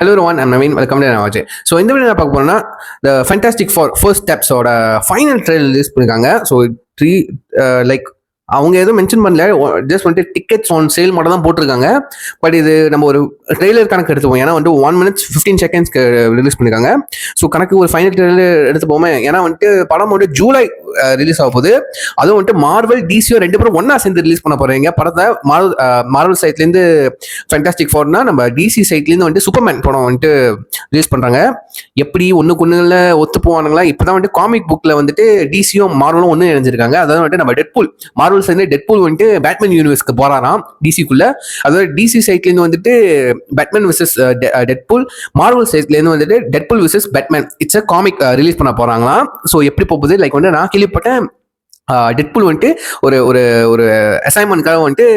Hello everyone, I'm Naveen. Welcome to Navaje. So இந்த video நான் பார்க்க போறேன்னா the Fantastic Four first steps ஓட ஃபைனல் ட்ரெய்லர் ரிலீஸ் பண்ணிருக்காங்க. ஸோ த்ரீ லைக் அவங்க எதுவும் மென்ஷன் பண்ணல, ஜஸ்ட் வந்துட்டு டிக்கெட்ஸ் ஆன் சேல் மட்டும் தான் போட்டிருக்காங்க. பட் இது நம்ம ஒரு ட்ரெய்லர் கணக்கு எடுத்துப்போம், ஏன்னா வந்துட்டு 1 minute 15 seconds ரிலீஸ் பண்ணிருக்காங்க. ஸோ கணக்கு ஒரு ஃபைனல் ட்ரெய்லர் எடுத்துப்போமே, ஏன்னா வந்துட்டு படம் வந்துட்டு ஜூலை ரிலீஸ் ஆக போகுது. அதுவும் வந்துட்டு மார்வல் டிசியோ ரெண்டு பேரும் ஒன்னா சேர்ந்து ரிலீஸ் பண்ண போறீங்க படத்தை. மார்வல் சைட்லேருந்து ஃபேண்டாஸ்டிக் ஃபோர்னா, நம்ம டிசி சைட்லேருந்து வந்துட்டு சூப்பர்மேன் படம் வந்துட்டு ரிலீஸ் பண்றாங்க. எப்படி ஒன்றுக்கு ஒன்றுல ஒத்து போவானுங்களா? இப்போதான் வந்துட்டு காமிக் புக்ல வந்துட்டு டிசியும் மார்வலும் ஒன்று இணைஞ்சிருக்காங்க. அதாவது வந்துட்டு நம்ம டெட்பூல் மார்வல் சைட்ல டெட்பூல் வந்துட்டு பேட்மேன் யூனிவர்ஸ்க்கு போறாராம் டிசிக்குள்ள. அதாவது டிசி சைட்லேருந்து வந்துட்டு பேட்மேன் விசஸ் டெட்பூல், மார்வல் சைட்லேருந்து வந்துட்டு Deadpool versus Batman it's a comic release பண்ண போறாங்களாம். ஸோ எப்படி போகுது, லைக் வந்து நான் கேள்விப்பட்டேன் டெட்பூல் வந்துட்டு ஒரு ஒரு ஒரு அசைன்மெண்ட்காக வந்துட்டு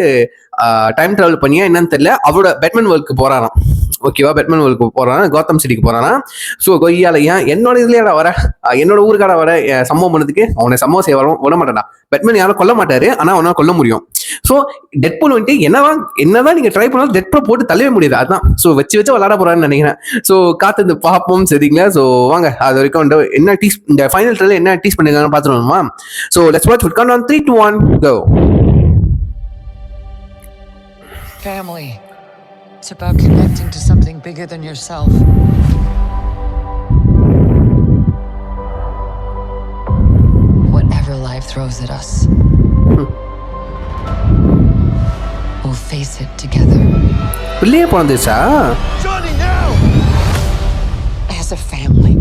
டைம் டிராவல் பண்ணியா என்னன்னு தெரியல, அவரோட பேட்மேன் வேர்ல்டுக்கு போறாராம். ஓகேவா, பேட்மேன் வேர்ல்டுக்கு போறானா, கோத்தம் சிட்டிக்கு போறானா. ஸோ கொய்யால ஏன் என்னோட இதுலயாடா வர, என்னோட ஊருக்காட வர சம்பவம் பண்ணதுக்கு அவனை சம்பவம் செய்ய விட மாட்டானா. பேட்மேன் யாரும் கொல்ல மாட்டாரு, ஆனா அவனால கொல்ல முடியும். ஸோ டெட்பூல் வந்துட்டு என்னதான் நீங்க ட்ரை பண்ணாலும் டெட்பூல் போட்டு தள்ளவே முடியாது. அதான் ஸோ வச்சு விளாட போறான்னு நினைக்கிறேன். ஸோ காத்து பார்ப்போம், சரிங்களா? ஸோ வாங்க அது வரைக்கும் என்ன டீஸ், இந்த ஃபைனல் ட்ரெயிலர் என்ன டீஸ் பண்ணிருக்காங்கன்னு பார்த்துருவோமா. So let's watch it. Count on 3, 2, 1 go. Family. It's about connecting to something bigger than yourself. Whatever life throws at us, we'll face it together. வெளியே போனதுச்சா Johnny, now! As a family.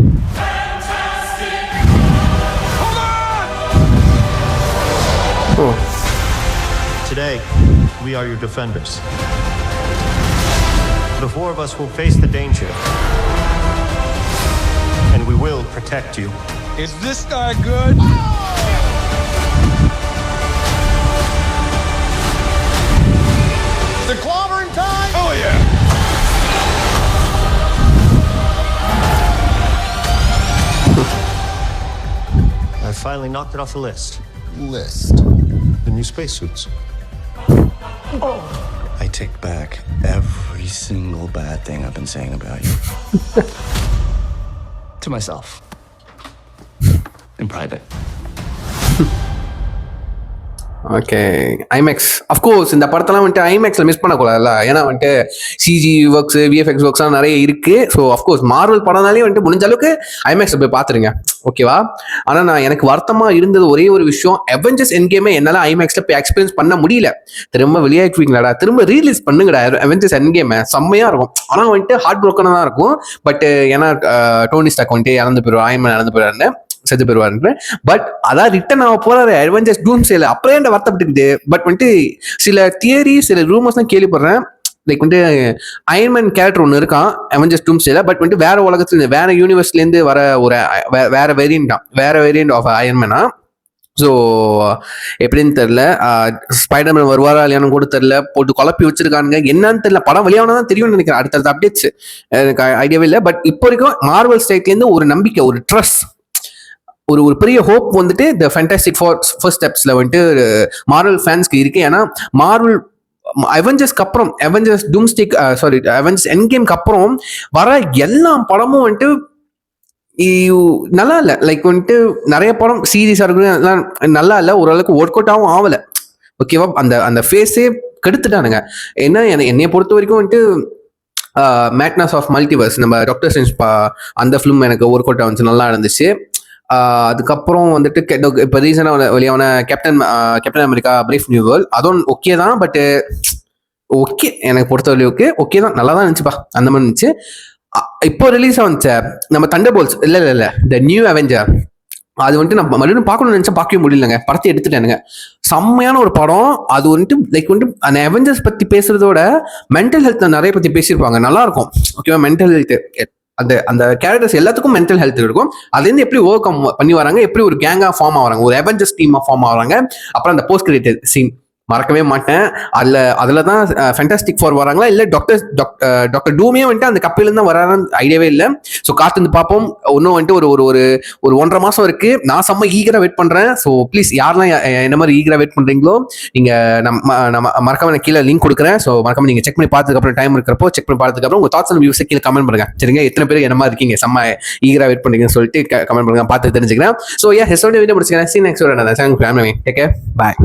Hold on! Oh Today, we are your defenders. The four of us will face the danger, and we will protect you. Is this guy good? The clobbering time? Oh yeah! I finally knocked it off the list. List. The new spacesuits. I take back every single bad thing I've been saying about you. To myself. In private. Okay, IMAX of course இந்த படத்தெல்லாம் வந்துட்டு ஐமேக்ஸில் miss பண்ணக்கூடாதுல்ல, ஏன்னா வந்துட்டு CG works, VFX ஒர்க்ஸ்லாம் நிறைய இருக்கு. So of course Marvel படம்னாலே வந்துட்டு முடிஞ்ச அளவுக்கு ஐமேக்ஸில் போய் பார்த்துருங்க, ஓகேவா? ஆனால் நான் எனக்கு வருத்தமாக இருந்தது ஒரே ஒரு விஷயம், அவெஞ்சர்ஸ் எண்ட் கேமே என்னால் ஐமேக்ஸில் போய் எக்ஸ்பீரியன்ஸ் பண்ண முடியல. திரும்ப வெளியாக்குவீங்களாடா, திரும்ப ரீலீஸ் பண்ணுங்கடா அவெஞ்சர்ஸ் எண்ட் கேமை, செம்மையாக இருக்கும். ஆனால் வந்துட்டு ஹார்ட் ப்ரோக்கனாக தான் இருக்கும். பட் ஏன்னா டோனி ஸ்டார்க் வந்துட்டு இறந்து போயிடுவார், அயர்ன் இறந்து போயிடுவாருன்னு, செத்து போயிருவாரு. பட் அதான் ரிட்டன் ஆக போறாரு அவெஞ்சர்ஸ் டூம்ஸ்டேல, அப்புறம் என்ன வருத்தப்பட்டுக்குது. பட் வந்துட்டு சில தியரி, சில ரூமர்ஸ் தான் கேள்விப்படுறேன். லைக் வந்துட்டு அயர்ன்மேன் கேரக்டர் ஒன்று இருக்கான் அவெஞ்சர்ஸ் டூம்ஸ்டேல, பட் வந்துட்டு வேற உலகத்துல வேற யூனிவர்ஸ்லேருந்து வர ஒரு வேற வேரியன்ட் ஆஃப் அயர்ன்மேனா. ஸோ எப்படின்னு தெரில, ஸ்பைடர்மேன் வருவாரா இல்லையானு கூட தெரில, போட்டு குழப்பி வச்சிருக்கானுங்க. என்னன்னு தெரியல, படம் வெளியானதான் தான் தெரியும்னு நினைக்கிறேன். அடுத்தடுத்த அப்டேட்ஸ் எனக்கு ஐடியாவே இல்லை. பட் இப்போ வரைக்கும் மார்வல் ஸ்டேட்லேருந்து ஒரு நம்பிக்கை, ஒரு ட்ரஸ்ட், ஒரு பெரிய ஹோப் வந்துட்டு இந்த ஃபேண்டாஸ்டிக் ஃபர்ஸ்ட் ஸ்டெப்ஸ்ல வந்துட்டு மார்வல் ஃபேன்ஸ்க்கு இருக்கு. ஏன்னா மார்வல் அவெஞ்சர்ஸ்க்கு அப்புறம், அவெஞ்சர்ஸ் டூம்ஸ்டேக் அவெஞ்சர்ஸ் எண்ட் கேம்க்கு அப்புறம் வர எல்லா படமும் வந்துட்டு நல்லா இல்லை. லைக் வந்துட்டு நிறைய படம் சீரியஸாக இருக்கு, நல்லா இல்லை, ஓரளவுக்கு ஒர்க் அவுட் ஆகும் ஆகலை, ஓகேவா? அந்த ஃபேஸே கெடுத்துட்டானுங்க. ஏன்னா என்னைய பொறுத்த வரைக்கும் வந்துட்டு மேட்னஸ் ஆஃப் மல்டிவர்ஸ், நம்ம டாக்டர் ஸ்ட்ரேஞ்ச் அந்த ஃபிலிம் எனக்கு ஒர்க் அவுட் ஆச்சு, நல்லா இருந்துச்சு. அதுக்கப்புறம் வந்துட்டு இப்போ ரீசனாக வெளியான captain America brave new world, அதுவும் ஓகே தான். பட் ஓகே, எனக்கு பொறுத்தவரைக்கும் ஓகே தான், நல்லா தான் இருந்துச்சுப்பா, அந்த மாதிரி இருந்துச்சு. இப்போ ரிலீஸ் ஆச்சு நம்ம தண்டர்போல்ட்ஸ், இல்லை த நியூ அவெஞ்சர், அது வந்துட்டு நம்ம மறுபடியும் பார்க்கணும்னு நினைச்சா பார்க்கவே முடியலங்க. படத்தை எடுத்துட்டேனுங்க, செம்மையான ஒரு படம். அது வந்துட்டு லைக் வந்துட்டு அந்த அவெஞ்சர்ஸ் பற்றி பேசுறதோட மென்டல் ஹெல்த் நிறைய பற்றி பேசியிருப்பாங்க, நல்லா இருக்கும், ஓகேவா? மென்டல் ஹெல்த், அந்த கேரக்டர்ஸ் எல்லாத்துக்கும் மென்டல் ஹெல்த் இருக்கும். அதுலேருந்து எப்படி ஓவர் கம் பண்ணி வராங்க, எப்படி ஒரு கேங்கா ஃபார்ம் ஆகிறாங்க, ஒரு அவெஞ்சர்ஸ் டீமா ஃபார்ம் ஆகிறாங்க. அப்புறம் அந்த போஸ்ட் கிரெடிட் சீன் மறக்கவே மாட்டேன். அதில் தான் ஃபேண்டாஸ்டிக் ஃபோர் வராங்களா இல்லை டாக்டர் டூமே வந்துட்டு அந்த கப்பையிலேருந்து தான் வரான்னு ஐடியாவே இல்லை. ஸோ காத்து பார்ப்போம். இன்னும் வந்துட்டு ஒரு 1.5 மாதம் இருக்கு. நான் செம்ம ஈகராக வெயிட் பண்ணுறேன். ஸோ ப்ளீஸ் யாரெல்லாம் என்ன மாதிரி ஈகராக வெயிட் பண்ணுறீங்களோ நீங்கள் நம்ம மறக்காம நான் கீழே லிங்க் கொடுக்குறேன். ஸோ மறக்காம நீங்கள் செக் பண்ணி பார்த்ததுக்கப்புறம் டைம் இருக்கிறப்போ செக் பண்ணி பார்த்ததுக்கப்புறம் உங்கள் தாட்ஸ் அண்ட் வியூஸை கீழே கமெண்ட் பண்ணுங்க. சரிங்க, எத்தனை பேர் என்ன மாதிரி இருக்கீங்க செம்ம ஈகராக வெயிட் பண்ணுறீங்கன்னு சொல்லிட்டு கமெண்ட் பண்ணுங்க, பார்த்து தெரிஞ்சுக்கிறேன். ஸோ ஹெஸ்டோட வீடியோ முடிச்சுக்கிறேன். சீ நெக்ஸ்ட் ஒரு சேனல் ஃபேமிலி. டேக் கேர், பாய்.